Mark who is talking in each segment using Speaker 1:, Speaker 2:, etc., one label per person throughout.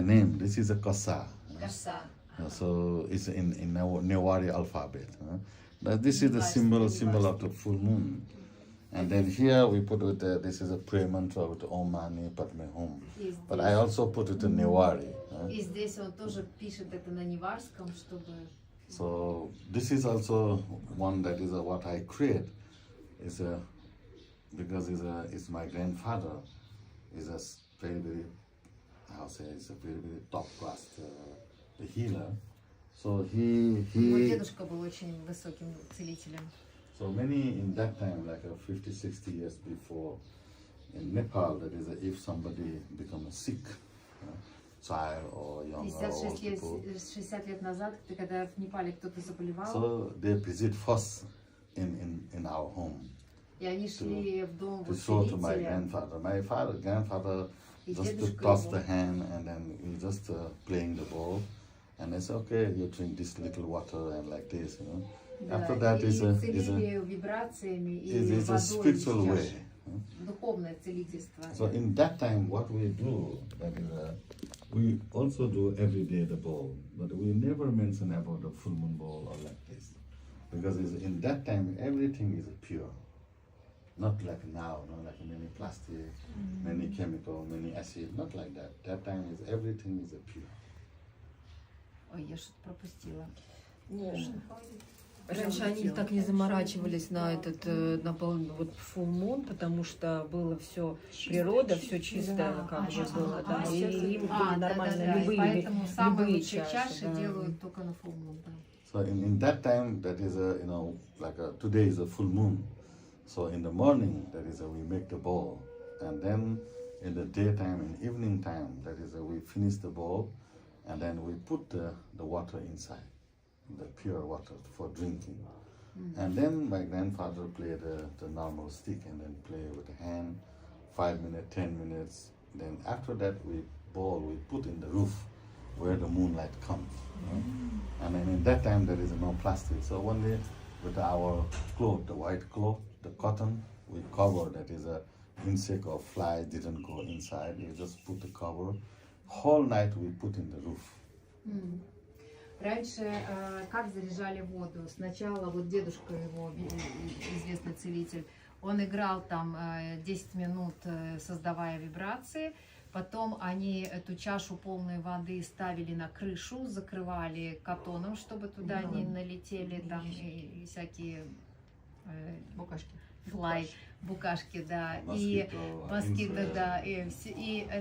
Speaker 1: my name. This is a kasa.
Speaker 2: Коса.
Speaker 1: So it's in Newari alphabet. This is the symbol of the full moon. And then here we put it, this is a prayer mantra with Om Mani Padme Hum. But I also put it in Newari.
Speaker 2: И здесь он тоже пишет это на неварском, чтобы...
Speaker 1: So this is also one that is what I create. Because it's my grandfather. Is a very how say it's a very top class healer. So he.
Speaker 2: Его дедушка был очень высоким целителем.
Speaker 1: So many in that time, like 50-60 years before, in Nepal, that is, if somebody becomes sick, child or young or old people,
Speaker 2: 60 лет назад, когда в Непале кто-то заболевал,
Speaker 1: so they visit first in our home.
Speaker 2: И они шли в дом
Speaker 1: To show to my
Speaker 2: целителя.
Speaker 1: grandfather. My grandfather just to toss the hand and then we just playing the ball, and they say, okay, you drink this little water and like this, you know.
Speaker 2: Да,
Speaker 1: After that is a
Speaker 2: вибрациями и
Speaker 1: is a
Speaker 2: водой
Speaker 1: spiritual
Speaker 2: из
Speaker 1: way.
Speaker 2: чаши. Духовное целительство.
Speaker 1: So in that time, what we do, that is, we also do every day the bowl, but we never mention about the full moon bowl or like this, because in that time everything is pure, not like now, not like many plastic, many chemical, many acid, not like that. That time is everything is pure.
Speaker 2: Ой, я что-то пропустила.
Speaker 3: Раньше они так не заморачивались на этот вот full moon, потому что было все природа, все чистое, как же было, да, и им были нормально
Speaker 2: Поэтому самые
Speaker 3: любые
Speaker 2: лучшие чаши
Speaker 3: да.
Speaker 2: делают только на full moon. Да.
Speaker 1: So in that time, that is today is a full moon. So in the morning, that is we make the bowl, and then in the daytime and evening time, that is we finish the bowl, and then we put the water inside, the pure water for drinking. And then my grandfather played the normal stick and then play with the hand, 5 minutes, 10 minutes. Then after that we put in the roof where the moonlight comes. And then in that time there is no plastic. So one day with our cloth, the white cloth, the cotton, we cover, that is a insect or fly didn't go inside. We just put the cover. Whole night we put in the roof.
Speaker 2: Раньше как заряжали воду? Сначала вот дедушка его, известный целитель, он играл там 10 минут, создавая вибрации. Потом они эту чашу полной воды ставили на крышу, закрывали катоном, чтобы туда не налетели там и всякие
Speaker 3: Букашки.
Speaker 2: букашки, да, и москиты, да, и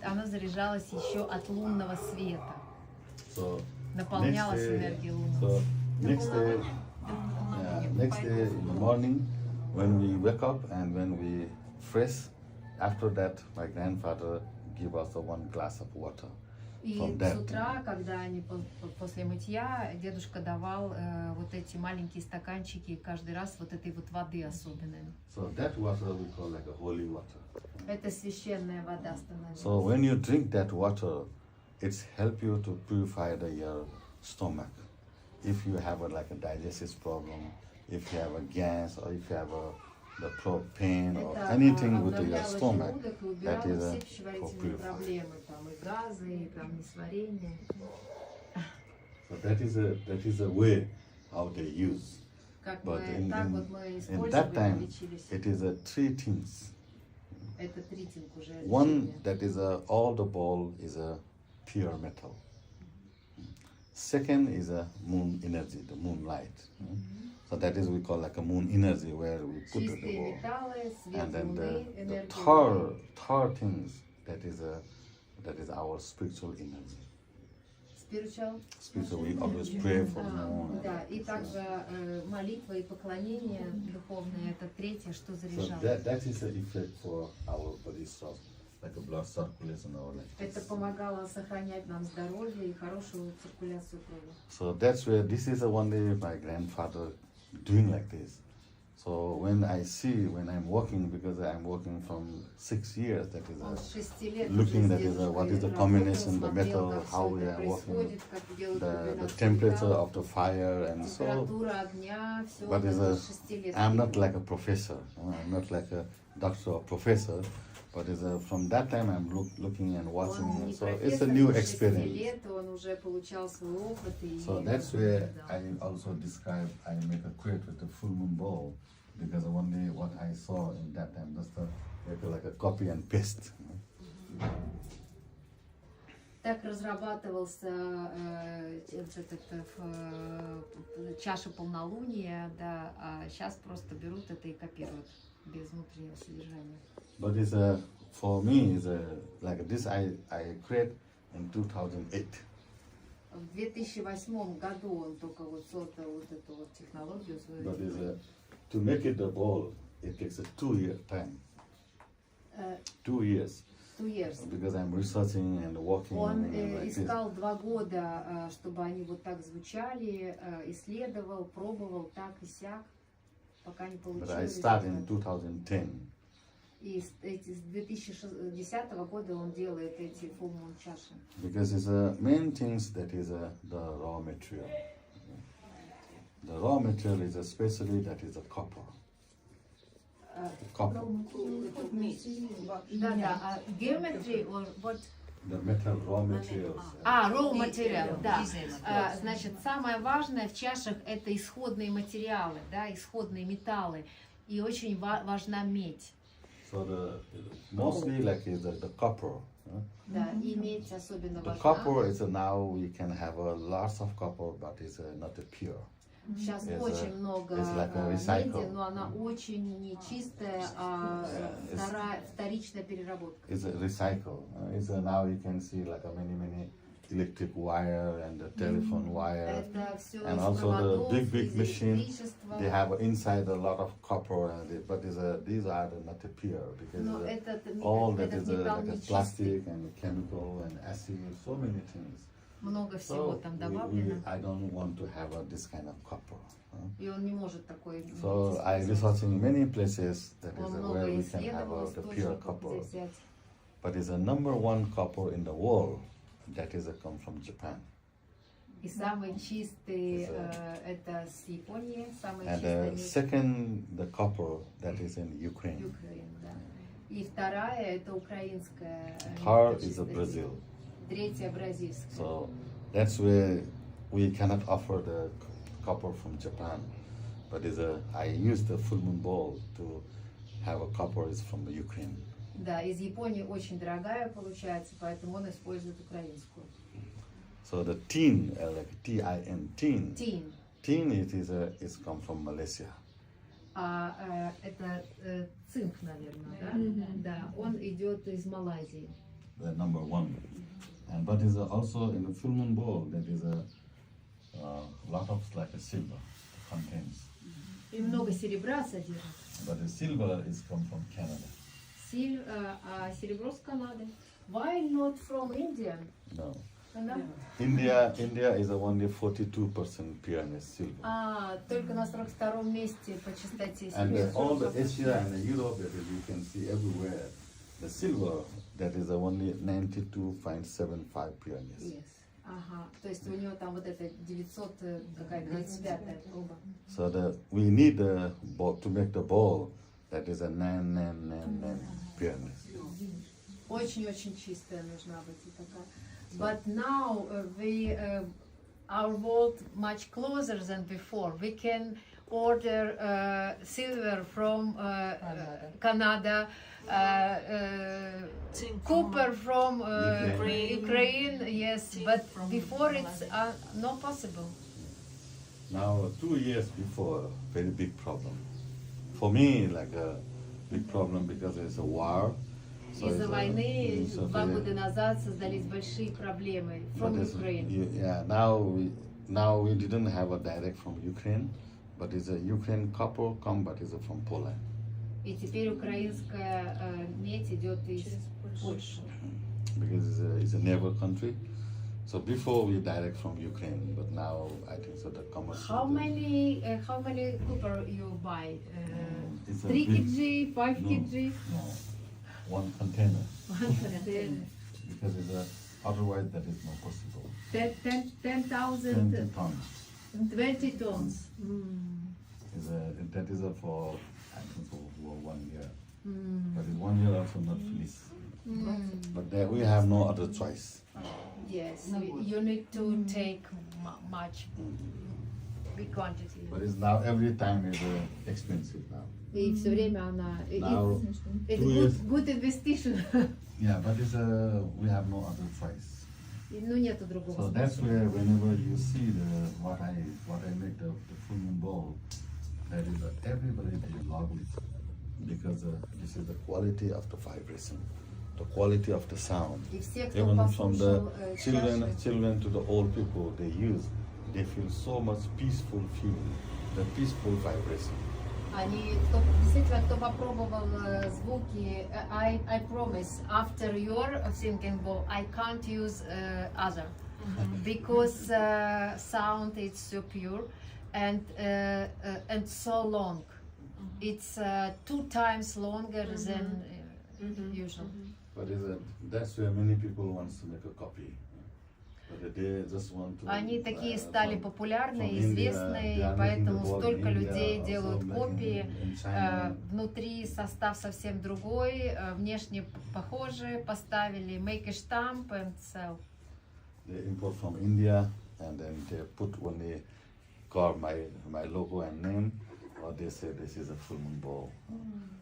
Speaker 2: оно заряжалось еще от лунного света.
Speaker 1: So
Speaker 2: Наполнялась энергией луны.
Speaker 1: So next day in the morning, when we wake up and when we fresh, after that my grandfather give us one glass of water.
Speaker 2: И с утра, когда они после мытья, дедушка давал вот эти маленькие стаканчики каждый раз вот этой вот воды особенной.
Speaker 1: So that water we call like a holy water.
Speaker 2: Это священная вода становится.
Speaker 1: So when you drink that water, it's help you to purify your stomach. If you have like a digestive problem, if you have a gas, or if you have the pain or anything with your stomach, that is for purifying. So that is a way how they use. But in that time, it is three things. One, that is all the ball is a pure metal. Second is a moon energy, the moonlight. So that is we call like a moon energy where we put the ball. And then the third things, that is our spiritual energy. Spiritual, we always pray for moon.
Speaker 2: Да, и также молитва и поклонение духовное, это третье, что
Speaker 1: So
Speaker 2: заряжает.
Speaker 1: that is the effect for our body cells, like a blood circulation or like
Speaker 2: Это
Speaker 1: this.
Speaker 2: помогало сохранять нам здоровье и хорошую циркуляцию крови.
Speaker 1: So that's where this is one day my grandfather doing like this. So when I'm working, because I'm working from 6 years, that is
Speaker 2: Он с 6 лет
Speaker 1: looking
Speaker 2: уже
Speaker 1: that
Speaker 2: с
Speaker 1: is what is the
Speaker 2: дедушкой
Speaker 1: combination, the
Speaker 2: работал,
Speaker 1: metal,
Speaker 2: смотрел,
Speaker 1: how
Speaker 2: как
Speaker 1: we
Speaker 2: всё
Speaker 1: are
Speaker 2: это
Speaker 1: working,
Speaker 2: происходит, как делают
Speaker 1: the
Speaker 2: комбинацию
Speaker 1: temperature
Speaker 2: металла,
Speaker 1: of the fire, and so.
Speaker 2: температура огня, все
Speaker 1: But
Speaker 2: это с 6 лет.
Speaker 1: I'm not like a professor. I'm not like a doctor or professor. But from that time I'm looking and watching,
Speaker 2: Он не
Speaker 1: so it's
Speaker 2: профессор,
Speaker 1: a new
Speaker 2: ему 6
Speaker 1: experience.
Speaker 2: лет, он уже получал свой опыт. И
Speaker 1: So that's where
Speaker 2: да.
Speaker 1: I also describe, I make a quote with the full moon ball, because one day what I saw in that time, just like a copy and paste.
Speaker 2: Так разрабатывался чаша полнолуния, да, а сейчас просто берут это и копируют без внутреннего содержания.
Speaker 1: But it's for me, it's like this I create in 2008.
Speaker 2: В 2008 году он только вот создал вот эту вот технологию.
Speaker 1: But to make it the ball, it takes a 2-year time. 2 years.
Speaker 2: 2 years.
Speaker 1: Because I'm researching and working.
Speaker 2: Он
Speaker 1: like
Speaker 2: искал 2 года, чтобы они вот так звучали, исследовал, пробовал так и сяк, пока не получилось.
Speaker 1: But I started in 2010.
Speaker 2: И с 2010 года он делает эти full moon чаши.
Speaker 1: Because it's main things that is the raw material. The raw material is especially that is a copper. Copper.
Speaker 2: Да, geometry or what?
Speaker 1: The metal raw materials.
Speaker 2: Raw material, да. Значит, самое важное в чашах это исходные материалы, да, исходные металлы. И очень важна медь.
Speaker 1: So mostly like is the copper.
Speaker 2: Да, и медь особенно
Speaker 1: The
Speaker 2: важна.
Speaker 1: copper is now we can have lots of copper, but it's not pure.
Speaker 2: Сейчас очень много
Speaker 1: like
Speaker 2: меди, но она очень нечистая, вторичная переработка.
Speaker 1: It's a recycle. It's now you can see like many electric wire and the telephone wire, and also the big machine. They have inside a lot of copper, but these are not pure because all that is like a plastic and chemical and acid, so many things.
Speaker 2: Много всего там добавлено.
Speaker 1: I don't want to have this kind of copper.
Speaker 2: И он не может такой.
Speaker 1: So I researching many places that is where we can have the pure copper. But it's the #1 copper in the world that is come from Japan.
Speaker 2: И самый чистый это с Японии, самый
Speaker 1: And
Speaker 2: чистый.
Speaker 1: second, the copper that is in Ukraine.
Speaker 2: Да. И вторая это украинская.
Speaker 1: Third is Brazil.
Speaker 2: Третья бразильская.
Speaker 1: So that's where we cannot offer the copper from Japan. But I use the full moon ball to have a copper is from the Ukraine.
Speaker 2: Да, из Японии очень дорогая получается, поэтому он использует украинскую.
Speaker 1: So the tin, like T-I-N, tin.
Speaker 2: Tin.
Speaker 1: Tin is come from Malaysia.
Speaker 2: Это цинк, наверное, да? Да, он идет из Малайзии.
Speaker 1: The #1. But is also in the full moon bowl that is a lot of like a silver contains.
Speaker 2: И много серебра содержит.
Speaker 1: But the silver is come from Canada.
Speaker 2: Серебро с Канады. Why not from India?
Speaker 1: No.
Speaker 2: Да?
Speaker 1: India is only 42% pureness silver.
Speaker 2: Только на 42-м месте по чистоте
Speaker 1: And
Speaker 2: серебра.
Speaker 1: all the Asia and the Europe that you can see everywhere, the silver that is only 92.75 pureness.
Speaker 2: Yes. Ага, то есть у него там вот это 900 какая-то 35-я проба.
Speaker 1: So we need the ball to make the ball that is a 9 pureness.
Speaker 2: Очень-очень чистая нужна быть и такая. But now our world much closer than before. We can order silver from Canada, copper from Ukraine, yes, but before it's not possible.
Speaker 1: Now 2 years before, very big problem. For me, like a big problem because it's a war.
Speaker 2: Из-за войны 2 года назад создались большие проблемы from Ukraine.
Speaker 1: Yeah, now we didn't have a direct from Ukraine, but it's a Ukraine copper come, but it's from Poland.
Speaker 2: И теперь украинская медь идет из Польши.
Speaker 1: Because it's a neighbor country. So before we direct from Ukraine, but now I think so the commercial.
Speaker 2: How many copper you buy? 3
Speaker 1: big,
Speaker 2: kg, 5 kg?
Speaker 1: No, one container.
Speaker 2: One container.
Speaker 1: Because otherwise that is not possible.
Speaker 2: 10,000.
Speaker 1: 20 tons.
Speaker 2: 20 tons.
Speaker 1: That is for I think for 1 year. But in 1 year also not finished. But there we have no other choice.
Speaker 2: Yes, you need to take much big quantity.
Speaker 1: But it's now every time is expensive now.
Speaker 2: И все время она...
Speaker 1: Now,
Speaker 2: It's
Speaker 1: 2 years.
Speaker 2: good investigation.
Speaker 1: Yeah, but it's we have no other choice.
Speaker 2: Ну, нету другого
Speaker 1: So that's
Speaker 2: способа.
Speaker 1: where whenever you see what I make the full moon ball, that is everybody they love it because this is the quality of the vibration, the quality of the sound.
Speaker 2: И все, кто
Speaker 1: Even from the
Speaker 2: послушал
Speaker 1: children to the old people, they feel so much peaceful feeling, the peaceful vibration.
Speaker 2: действительно, кто попробовал звуки, I promise, after your thinking bowl, I can't use other, because sound is so pure and so long. It's 2 times longer than usual.
Speaker 1: But that's where many people want to make a copy. But they just want to,
Speaker 2: Они такие стали популярны,
Speaker 1: from
Speaker 2: известны,
Speaker 1: India, they
Speaker 2: и
Speaker 1: are
Speaker 2: поэтому
Speaker 1: making the ball
Speaker 2: столько
Speaker 1: in
Speaker 2: людей
Speaker 1: India,
Speaker 2: делают
Speaker 1: also
Speaker 2: копии.
Speaker 1: in China.
Speaker 2: Внутри состав совсем другой, внешне похожи, поставили make a stamp and sell.
Speaker 1: They import from India and then they put only carve my logo and name, or they say this is a full moon ball.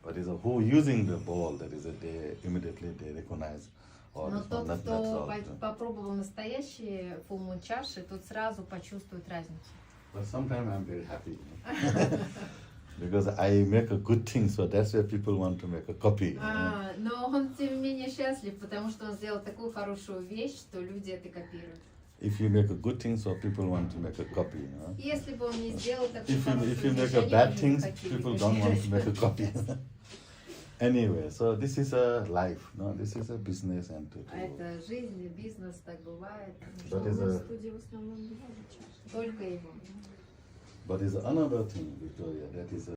Speaker 1: But it's who using the ball that is they immediately they recognize.
Speaker 2: Но тот, кто попробовал настоящие full moon чаши, тот сразу почувствует разницу.
Speaker 1: But sometimes I'm very happy because I make a good thing, so that's why people want to make a copy.
Speaker 2: Но он тем не менее счастлив, потому что он сделал такую хорошую вещь, что люди это копируют.
Speaker 1: If you make a good thing, so people want to make a copy.
Speaker 2: Если бы он не сделал такую
Speaker 1: If
Speaker 2: хорошую
Speaker 1: you
Speaker 2: вещь,
Speaker 1: make a
Speaker 2: они
Speaker 1: bad
Speaker 2: бы
Speaker 1: thing,
Speaker 2: не хотели
Speaker 1: people
Speaker 2: бы
Speaker 1: don't want to
Speaker 2: копировать.
Speaker 1: make a copy. Anyway, so this is a life, no? This is a business and to
Speaker 2: Это жизнь, бизнес, так бывает.
Speaker 1: But is a,
Speaker 3: Студии в основном бывают чаши.
Speaker 2: Только его.
Speaker 1: but is another thing, Victoria, that is